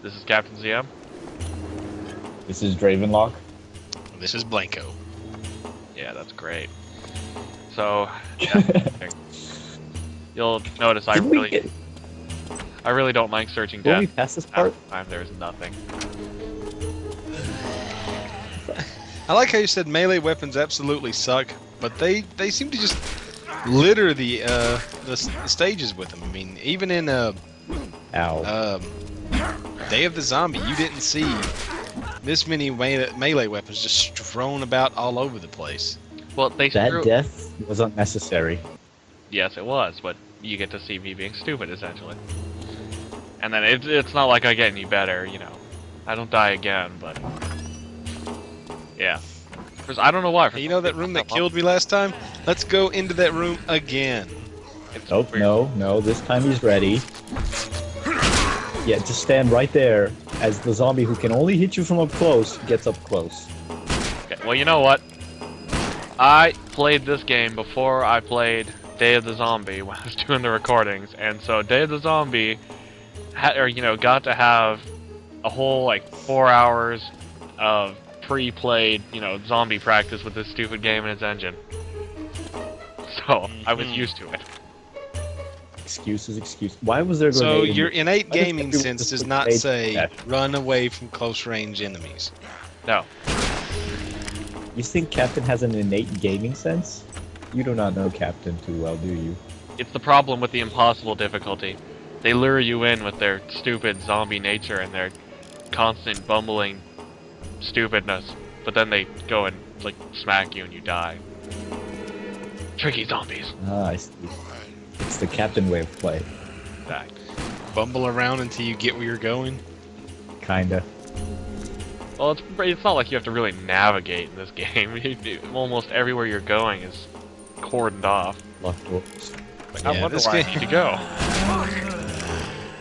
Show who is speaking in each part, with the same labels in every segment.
Speaker 1: This is Captain ZM.
Speaker 2: This is Dravenlocke.
Speaker 3: This is Blanco.
Speaker 1: Yeah, that's great. So, yeah, you'll notice I really don't like searching
Speaker 2: Will
Speaker 1: death.
Speaker 2: we pass this part?
Speaker 1: Time there's nothing.
Speaker 3: I like how you said melee weapons absolutely suck, but they seem to just litter the stages with them. I mean, even in Day of the Zombie, you didn't see this many melee weapons just strewn about all over the place.
Speaker 1: Well,
Speaker 2: that death was unnecessary.
Speaker 1: Yes, it was, but you get to see me being stupid, essentially. And then it's not like I get any better, you know. I don't die again, but... Yeah. I don't know why.
Speaker 3: Hey, you know that room that killed me last time? Let's go into that room again.
Speaker 2: Nope, no, this time he's ready. Yeah, just stand right there as the zombie who can only hit you from up close gets up close.
Speaker 1: Okay, well, you know what? I played this game before I played Day of the Zombie when I was doing the recordings, and so Day of the Zombie got to have a whole, like, 4 hours of pre-played, zombie practice with this stupid game and its engine. So, I was used to it.
Speaker 2: Excuse. Why was there
Speaker 3: So your innate gaming sense does not say run away from close range enemies?
Speaker 1: No.
Speaker 2: You think Captain has an innate gaming sense? You do not know Captain too well, do you?
Speaker 1: It's the problem with the impossible difficulty. They lure you in with their stupid zombie nature and their constant bumbling stupidness, but then they go and, like, smack you and you die. Tricky zombies.
Speaker 2: Ah, I see. It's the Captain way of play.
Speaker 1: Back.
Speaker 3: Bumble around until you get where you're going?
Speaker 2: Kinda.
Speaker 1: Well, it's not like you have to really navigate in this game. Almost everywhere you're going is cordoned off.
Speaker 2: Locked doors.
Speaker 1: Like, I wonder where I need to go.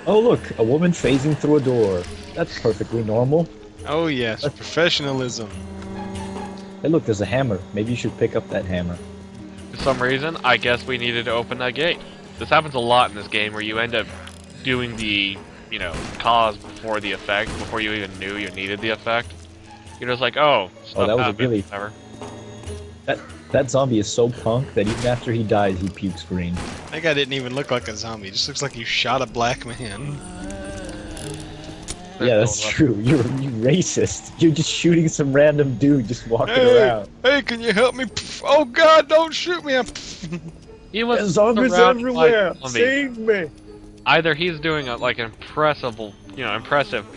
Speaker 2: Oh look, a woman phasing through a door. That's perfectly normal.
Speaker 3: Oh yes, professionalism.
Speaker 2: Hey look, there's a hammer. Maybe you should pick up that hammer.
Speaker 1: For some reason, I guess we needed to open that gate. This happens a lot in this game where you end up doing the, cause before the effect, before you even knew you needed the effect. You're just like, oh, stuff
Speaker 2: that was
Speaker 1: happened,
Speaker 2: really...
Speaker 1: whatever.
Speaker 2: That zombie is so punk that even after he dies, he pukes green.
Speaker 3: That guy didn't even look like a zombie. He just looks like you shot a black man.
Speaker 2: Yeah, that's true. You're racist. You're just shooting some random dude just walking around.
Speaker 3: Hey, can you help me? Oh God, don't shoot me!
Speaker 1: He was
Speaker 2: There's zombies everywhere. Save me!
Speaker 1: Either he's doing an impressive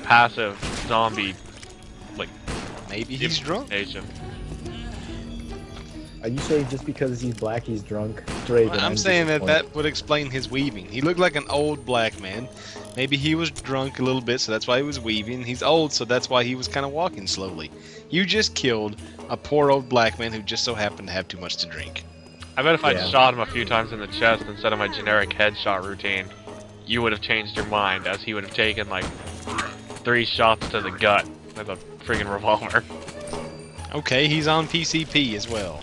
Speaker 1: passive zombie, like,
Speaker 3: maybe he's drunk.
Speaker 2: Are you saying just because he's black he's drunk? Draven,
Speaker 3: I'm saying that would explain his weaving. He looked like an old black man. Maybe he was drunk a little bit, so that's why he was weaving. He's old, so that's why he was kind of walking slowly. You just killed a poor old black man who just so happened to have too much to drink.
Speaker 1: I bet if I'd shot him a few times in the chest instead of my generic headshot routine, you would have changed your mind, as he would have taken, like, 3 shots to the gut with a friggin' revolver.
Speaker 3: Okay, he's on PCP as well.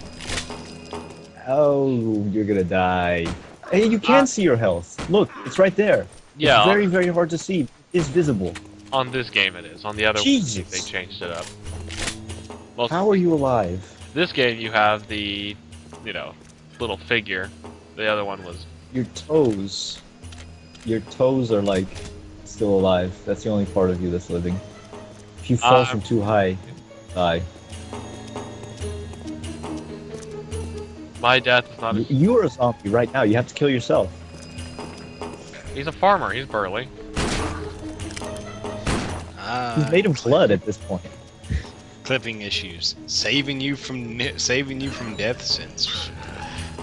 Speaker 2: Oh, you're gonna die. Hey, you can see your health. Look, it's right there.
Speaker 1: Yeah.
Speaker 2: It's very, very hard to see. It's visible.
Speaker 1: On this game it is. On the other one, they changed it up. Well,
Speaker 2: how are you alive?
Speaker 1: This game you have the, little figure. The other one was...
Speaker 2: Your toes. Your toes are, like, still alive. That's the only part of you that's living. If you fall from too high, die.
Speaker 1: My death is not...
Speaker 2: You are a zombie right now. You have to kill yourself.
Speaker 1: He's a farmer. He's burly.
Speaker 2: He's made of blood at this point.
Speaker 3: Clipping issues. Saving you from death since...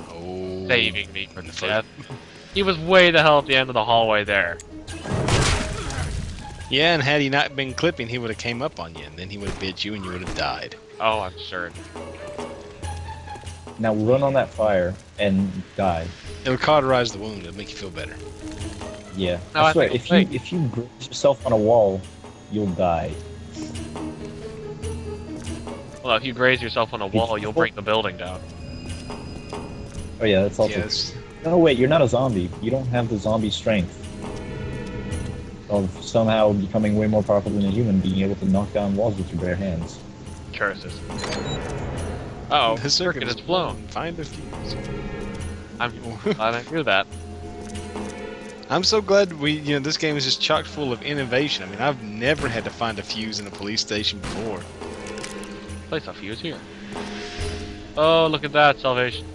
Speaker 3: Oh.
Speaker 1: Saving me from death. He was way the hell at the end of the hallway there.
Speaker 3: Yeah, and had he not been clipping, he would have came up on you, and then he would have bit you, and you would have died.
Speaker 1: Oh, I'm sure.
Speaker 2: Now run on that fire and die.
Speaker 3: It'll cauterize the wound. It'll make you feel better.
Speaker 2: Yeah.
Speaker 1: No,
Speaker 2: I swear, if you graze yourself on a wall, you'll die.
Speaker 1: Well, if you graze yourself on a wall, you'll break the building down.
Speaker 2: Oh yeah, that's also...
Speaker 3: Yes.
Speaker 2: No, wait, you're not a zombie. You don't have the zombie strength. of somehow becoming way more powerful than a human, being able to knock down walls with your bare hands.
Speaker 1: Curses. Uh oh,
Speaker 3: The circuit is
Speaker 1: blown.
Speaker 3: Find the fuse.
Speaker 1: I'm glad I knew that.
Speaker 3: I'm so glad this game is just chock full of innovation. I mean, I've never had to find a fuse in a police station before.
Speaker 1: Place a fuse here. Oh, look at that, salvation.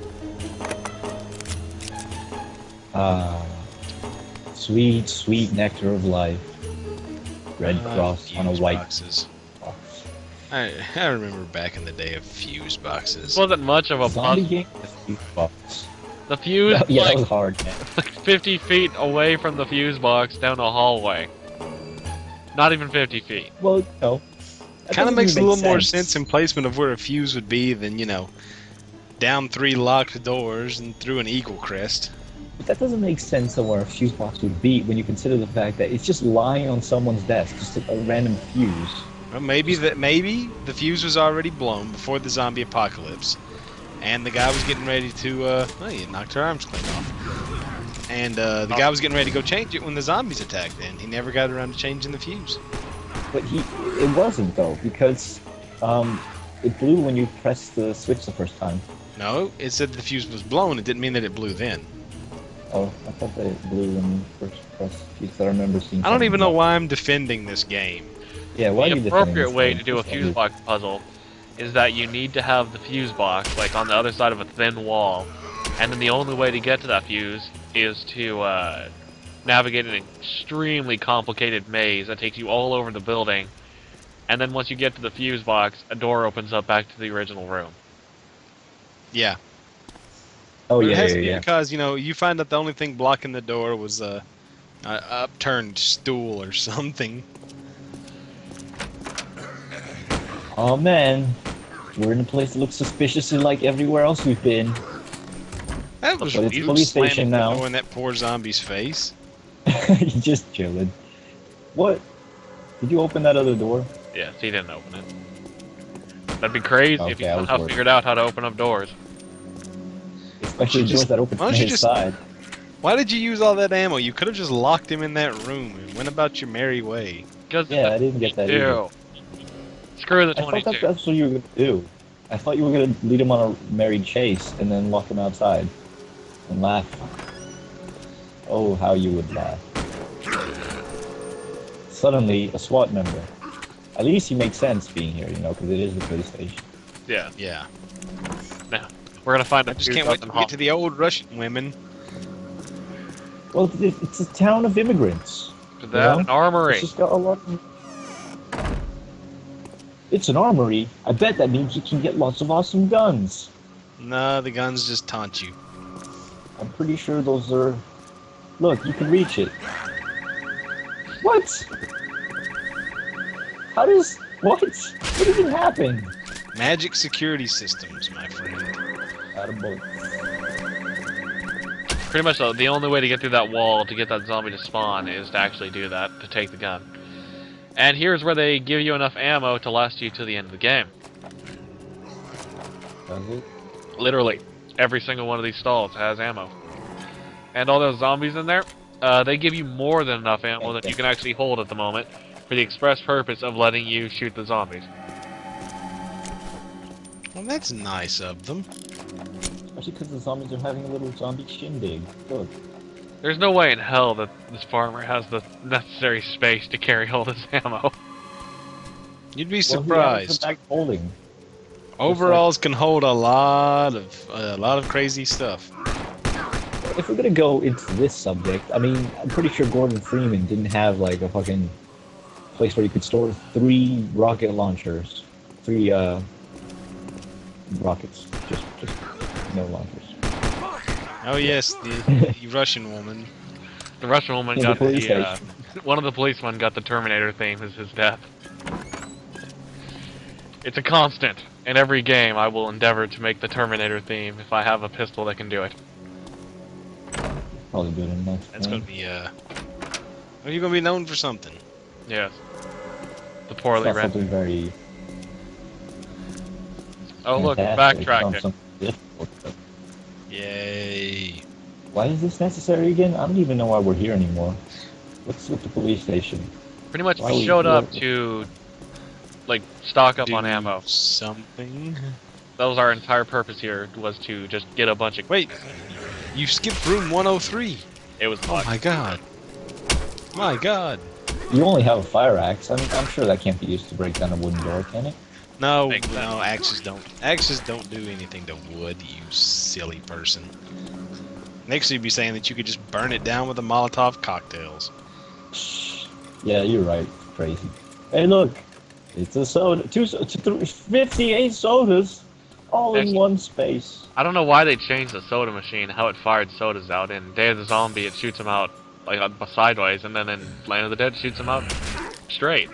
Speaker 2: Sweet, sweet nectar of life. Red cross on a
Speaker 3: fuse
Speaker 2: white
Speaker 3: boxes.
Speaker 2: box.
Speaker 3: I remember back in the day of fuse boxes.
Speaker 1: This wasn't much of a
Speaker 2: Zombie
Speaker 1: puzzle.
Speaker 2: game? A fuse box.
Speaker 1: The fuse,
Speaker 2: Yeah,
Speaker 1: like,
Speaker 2: that was hard, man.
Speaker 1: like 50 feet away from the fuse box down a hallway. Not even 50 feet.
Speaker 2: Well, no.
Speaker 3: Kind of makes a little more sense in placement of where a fuse would be than, down 3 locked doors and through an eagle crest.
Speaker 2: But that doesn't make sense of where a fuse box would be when you consider the fact that it's just lying on someone's desk, just a random fuse.
Speaker 3: Well, maybe the fuse was already blown before the zombie apocalypse, and the guy was getting ready to. He knocked her arms clean off, and the guy was getting ready to go change it when the zombies attacked, and he never got around to changing the fuse.
Speaker 2: But it wasn't though, because it blew when you pressed the switch the first time.
Speaker 3: No, it said the fuse was blown. It didn't mean that it blew then.
Speaker 2: Oh, I thought that it blew when you first pressed the fuse. I remember seeing.
Speaker 3: I don't even know why I'm defending this game.
Speaker 2: Yeah, why
Speaker 1: The
Speaker 2: are you
Speaker 1: appropriate way
Speaker 2: defending
Speaker 1: to do a
Speaker 2: this
Speaker 1: fuse
Speaker 2: game?
Speaker 1: box puzzle is that you need to have the fuse box like on the other side of a thin wall, and then the only way to get to that fuse is to navigate an extremely complicated maze that takes you all over the building, and then once you get to the fuse box, a door opens up back to the original room.
Speaker 3: Yeah.
Speaker 2: Oh
Speaker 3: But it
Speaker 2: yeah,
Speaker 3: has
Speaker 2: yeah,
Speaker 3: to be
Speaker 2: yeah.
Speaker 3: because you find that the only thing blocking the door was a upturned stool or something.
Speaker 2: Oh man, we're in a place that looks suspiciously like everywhere else we've been.
Speaker 3: That was
Speaker 2: But it's a
Speaker 3: you
Speaker 2: police
Speaker 3: slamming
Speaker 2: station
Speaker 3: the
Speaker 2: now.
Speaker 3: door in that poor zombie's face.
Speaker 2: You're just chilling. What? Did you open that other door?
Speaker 1: Yes, he didn't open it. That'd be crazy if you
Speaker 2: Okay, I was
Speaker 1: somehow
Speaker 2: worried.
Speaker 1: figured out how to open up doors.
Speaker 2: Especially
Speaker 3: you
Speaker 2: doors
Speaker 3: just-
Speaker 2: that open
Speaker 3: why
Speaker 2: from
Speaker 3: don't you
Speaker 2: his
Speaker 3: just-
Speaker 2: side.
Speaker 3: Why did you use all that ammo? You could have just locked him in that room and went about your merry way.
Speaker 1: Because
Speaker 2: Yeah, I didn't get that either.
Speaker 1: Ew. Screw the
Speaker 2: I thought
Speaker 1: 22.
Speaker 2: that's what you were gonna do. I thought you were gonna lead him on a merry chase and then lock him outside and laugh. Oh, how you would laugh! Suddenly, a SWAT member. At least he makes sense being here, because it is the police station.
Speaker 1: Yeah.
Speaker 3: Yeah.
Speaker 1: Now, we're gonna find a
Speaker 3: I just
Speaker 1: fuse
Speaker 3: can't
Speaker 1: up
Speaker 3: wait
Speaker 1: in
Speaker 3: to
Speaker 1: hall.
Speaker 3: get to the old Russian women.
Speaker 2: Well, it's a town of immigrants.
Speaker 1: To that, an armory.
Speaker 2: It's just got a lot. It's an armory. I bet that means you can get lots of awesome guns.
Speaker 3: No, the guns just taunt you.
Speaker 2: I'm pretty sure those are. Look, you can reach it. What? How does. What? What even happened?
Speaker 3: Magic security systems, my friend.
Speaker 2: Attaboy.
Speaker 1: Pretty much the only way to get through that wall to get that zombie to spawn is to actually do that, to take the gun. And here's where they give you enough ammo to last you to the end of the game.
Speaker 2: Does it?
Speaker 1: Literally, every single one of these stalls has ammo. And all those zombies in there, they give you more than enough ammo that you can actually hold at the moment for the express purpose of letting you shoot the zombies.
Speaker 3: Well, that's nice of them.
Speaker 2: Especially because the zombies are having a little zombie shindig. Look.
Speaker 1: There's no way in hell that this farmer has the necessary space to carry all this ammo.
Speaker 3: You'd be
Speaker 2: Well,
Speaker 3: surprised.
Speaker 2: he has the bag holding.
Speaker 3: Overalls can hold a lot of crazy stuff.
Speaker 2: If we're gonna go into this subject, I mean, I'm pretty sure Gordon Freeman didn't have like a fucking place where you could store 3 rocket launchers, 3 rockets, just no launchers.
Speaker 3: Oh yes, the Russian woman.
Speaker 1: The Russian woman
Speaker 2: In
Speaker 1: got
Speaker 2: the police
Speaker 1: the,
Speaker 2: station.
Speaker 1: one of the policemen got the Terminator theme as his death. It's a constant. In every game, I will endeavor to make the Terminator theme if I have a pistol that can do it.
Speaker 2: Probably good enough.
Speaker 3: That's gonna be Are you gonna be known for something?
Speaker 1: Yes. The poorly
Speaker 2: Not
Speaker 1: rendered.
Speaker 2: something very.
Speaker 1: Oh look,
Speaker 2: fantastic, not
Speaker 1: backtracking.
Speaker 2: something difficult.
Speaker 3: Yay!
Speaker 2: Why is this necessary again? I don't even know why we're here anymore. What's with the police station?
Speaker 1: Pretty much
Speaker 2: Why
Speaker 1: we
Speaker 2: we-
Speaker 1: showed up
Speaker 2: what-
Speaker 1: to, like, stock up
Speaker 3: Do
Speaker 1: on ammo.
Speaker 3: something.
Speaker 1: That was our entire purpose here, was to just get a bunch of...
Speaker 3: Wait, you skipped room 103.
Speaker 1: It was
Speaker 3: Oh
Speaker 1: locked.
Speaker 3: my god. My god.
Speaker 2: You only have a fire axe. I'm sure that can't be used to break down a wooden door, can it?
Speaker 3: No,
Speaker 1: Makes sense.
Speaker 3: no, axes don't. Axes don't do anything to wood, you silly person. Next, you'd be saying that you could just burn it down with the Molotov cocktails.
Speaker 2: Yeah, you're right. Crazy. Hey, look. It's a soda. 58 sodas, all in
Speaker 1: Actually-
Speaker 2: one space.
Speaker 1: I don't know why they changed the soda machine, how it fired sodas out. In Day of the Zombie, it shoots them out like sideways, and then in Land of the Dead, it shoots them out straight.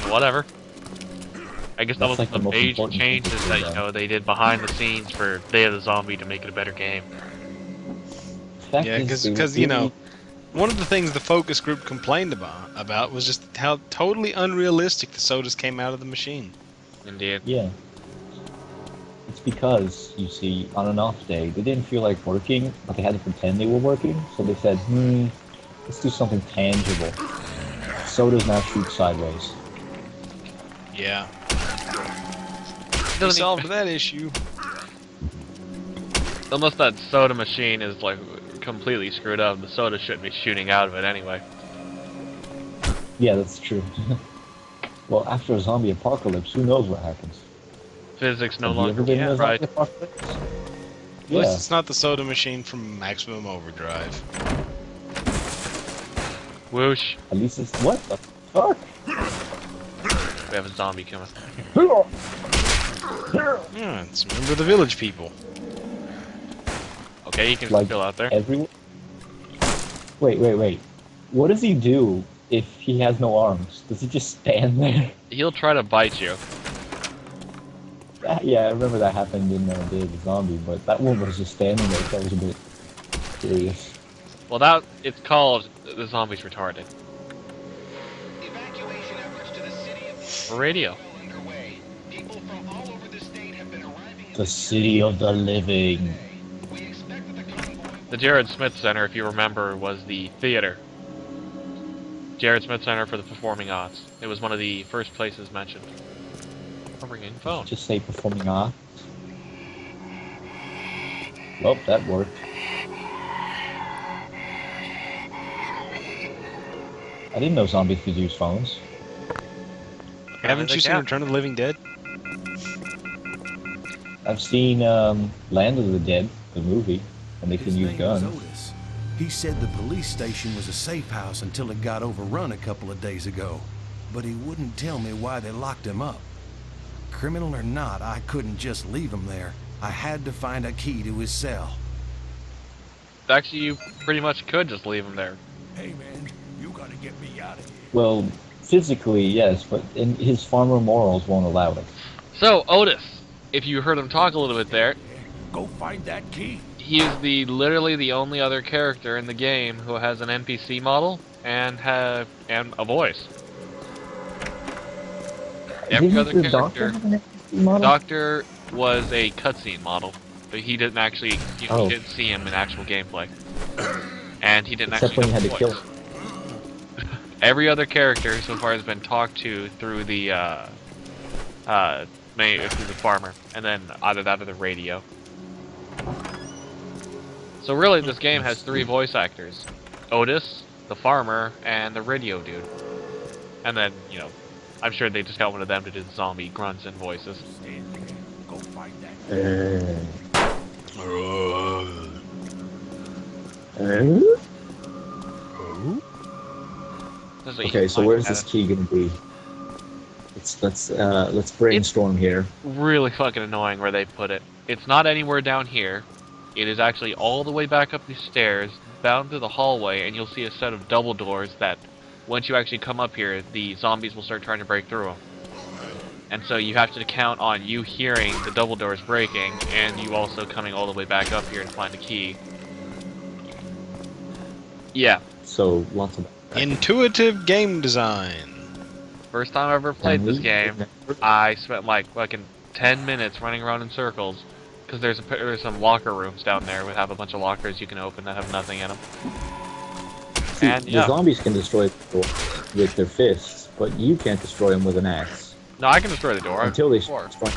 Speaker 1: Whatever. I guess that
Speaker 2: That's
Speaker 1: was
Speaker 2: like the
Speaker 1: the
Speaker 2: most
Speaker 1: major
Speaker 2: important thing
Speaker 1: changes
Speaker 2: to do,
Speaker 1: that, you
Speaker 2: though.
Speaker 1: know, they did behind the scenes for Day of the Zombie to make it a better game.
Speaker 2: Fact
Speaker 3: Yeah,
Speaker 2: is,
Speaker 3: because
Speaker 2: they
Speaker 3: you know, one of the things the focus group complained about was just how totally unrealistic the sodas came out of the machine.
Speaker 1: Indeed.
Speaker 2: Yeah. It's because, you see, on an off day, they didn't feel like working, but they had to pretend they were working, so they said, let's do something tangible. Sodas now shoot sideways.
Speaker 3: Yeah, they
Speaker 1: Doesn't
Speaker 3: solved that issue.
Speaker 1: Unless that soda machine is like completely screwed up, the soda shouldn't be shooting out of it anyway.
Speaker 2: Yeah, that's true. Well, after a zombie apocalypse, who knows what happens?
Speaker 1: Physics no
Speaker 2: Have you
Speaker 1: longer
Speaker 2: ever been in a zombie
Speaker 1: right.
Speaker 2: apocalypse?
Speaker 3: At least it's not the soda machine from Maximum Overdrive.
Speaker 1: Whoosh.
Speaker 2: At least it's... What the fuck?
Speaker 1: We have a zombie coming.
Speaker 3: Yeah, it's remember the village people.
Speaker 1: Okay, you can
Speaker 2: Like
Speaker 1: still out there.
Speaker 2: everyone... Wait. What does he do if he has no arms? Does he just stand there?
Speaker 1: He'll try to bite you.
Speaker 2: Yeah, I remember that happened in Day of the Zombie, but that one was just standing there, so that was a bit curious.
Speaker 1: Well, it's called The Zombie's Retarded.
Speaker 4: Evacuation efforts to the city of
Speaker 1: Radio.
Speaker 4: underway. People from all over the state have been arriving in
Speaker 2: The City of the Living.
Speaker 4: We expect that the convoy
Speaker 1: The Jared Smith Center, if you remember, was the theater. Jared Smith Center for the Performing Arts. It was one of the first places mentioned. I'm ringing phone.
Speaker 2: Just say performing arts. Well, that worked. I didn't know zombies could use phones.
Speaker 3: Haven't
Speaker 1: they
Speaker 3: you seen
Speaker 1: can.
Speaker 3: Return of the Living Dead?
Speaker 2: I've seen Land of the Dead, the movie, and they
Speaker 5: His
Speaker 2: can use
Speaker 5: name was
Speaker 2: guns.
Speaker 5: Otis. He said the police station was a safe house until it got overrun a couple of days ago. But he wouldn't tell me why they locked him up. Criminal or not, I couldn't just leave him there. I had to find a key to his cell.
Speaker 1: Actually, you pretty much could just leave him there.
Speaker 5: Hey man, you gotta get me out of here.
Speaker 2: Well, physically, yes, but in his farmer morals won't allow it.
Speaker 1: So, Otis, if you heard him talk a little bit there,
Speaker 5: Go find that key.
Speaker 1: he is literally the only other character in the game who has an NPC model and a voice. Every
Speaker 2: Didn't
Speaker 1: other
Speaker 2: the doctor
Speaker 1: character,
Speaker 2: have an NPC model?
Speaker 1: Doctor was a cutscene model, but he didn't actually, you
Speaker 2: Oh.
Speaker 1: didn't see him in actual gameplay, and he didn't
Speaker 2: Except
Speaker 1: actually
Speaker 2: when you
Speaker 1: have
Speaker 2: had
Speaker 1: a
Speaker 2: to kill
Speaker 1: voice. Every other character so far has been talked to through the through the farmer, and then either that or the radio. So really, this game has 3 voice actors: Otis, the farmer, and the radio dude. And then, you know, I'm sure they just got one of them to do the zombie grunts and voices.
Speaker 5: Go find that.
Speaker 1: That's what
Speaker 2: Okay,
Speaker 1: you
Speaker 2: so
Speaker 1: might
Speaker 2: where's
Speaker 1: have.
Speaker 2: this key gonna be? Let's brainstorm here.
Speaker 1: Really fucking annoying where they put it. It's not anywhere down here. It is actually all the way back up these stairs, bound through the hallway, and you'll see a set of double doors that, once you actually come up here, the zombies will start trying to break through them. And so you have to count on you hearing the double doors breaking, and you also coming all the way back up here to find the key. Yeah,
Speaker 2: So lots of
Speaker 3: Intuitive game design.
Speaker 1: first time I ever played this game, I spent like fucking 10 minutes running around in circles, because there's some locker rooms down there. We have a bunch of lockers you can open that have nothing in them.
Speaker 2: See,
Speaker 1: And,
Speaker 2: the
Speaker 1: yeah.
Speaker 2: zombies can destroy people with their fists, but you can't destroy them with an axe
Speaker 1: No, I can destroy the door.
Speaker 2: until they
Speaker 1: Before.
Speaker 2: start.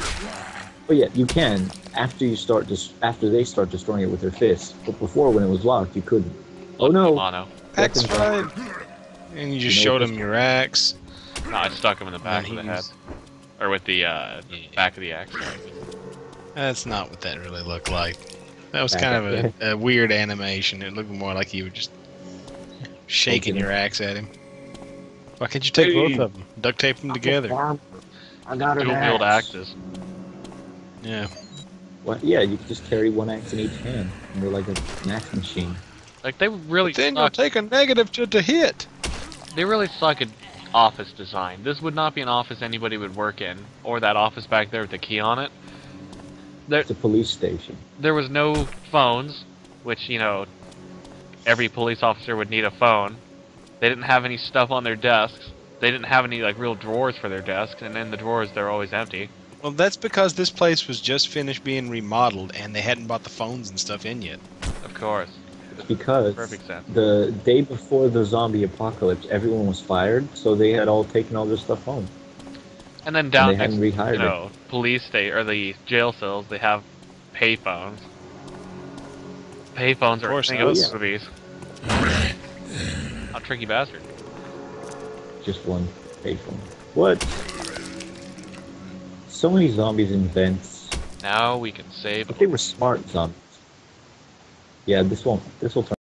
Speaker 2: But yeah, you can after you start after they start destroying it with their fists. But before, when it was locked, you couldn't. Oh
Speaker 1: Look,
Speaker 2: no!
Speaker 1: Mono.
Speaker 3: Axe
Speaker 2: Weapons
Speaker 3: fight!
Speaker 2: are-
Speaker 3: And you just
Speaker 2: You know
Speaker 3: showed
Speaker 2: what
Speaker 3: him your axe.
Speaker 1: No, I stuck him in the back
Speaker 3: And
Speaker 1: of
Speaker 3: then
Speaker 1: the head.
Speaker 3: he's-
Speaker 1: Or with the back of the axe.
Speaker 3: That's not what that really looked like. That was
Speaker 2: Back
Speaker 3: kind
Speaker 2: up,
Speaker 3: of a weird animation. It looked more like you were just shaking
Speaker 2: Poking
Speaker 3: your axe at him. Why can't you take both of them? Duct tape them together.
Speaker 2: I got an
Speaker 1: Dual-wield
Speaker 2: axe.
Speaker 1: axes.
Speaker 3: Yeah.
Speaker 2: Well, yeah, you can just carry one axe in each hand, and they're like an axe machine.
Speaker 1: Like, they really
Speaker 3: But then you'll
Speaker 1: suck.
Speaker 3: take a negative to hit.
Speaker 1: They really suck at office design. This would not be an office anybody would work in. Or that office back there with the key on it.
Speaker 2: It's a police station.
Speaker 1: There was no phones, which, you know, every police officer would need a phone. They didn't have any stuff on their desks. They didn't have any, like, real drawers for their desks, and in the drawers, they're always empty.
Speaker 3: Well, that's because this place was just finished being remodeled and they hadn't bought the phones and stuff in yet.
Speaker 1: Of course.
Speaker 2: It's because
Speaker 1: Perfect sense.
Speaker 2: the day before the zombie apocalypse, everyone was fired, so they had all taken all their stuff home.
Speaker 1: And then down
Speaker 2: they
Speaker 1: next,
Speaker 2: hadn't rehired
Speaker 1: you know, police state or the jail cells, they have payphones. Payphones are a
Speaker 3: course,
Speaker 1: thing
Speaker 3: oh,
Speaker 1: of
Speaker 2: yeah.
Speaker 1: movies. How tricky bastard.
Speaker 2: Just one payphone. What? So many zombies in vents.
Speaker 1: Now we can save.
Speaker 2: But they were smart zombies. Yeah, this will turn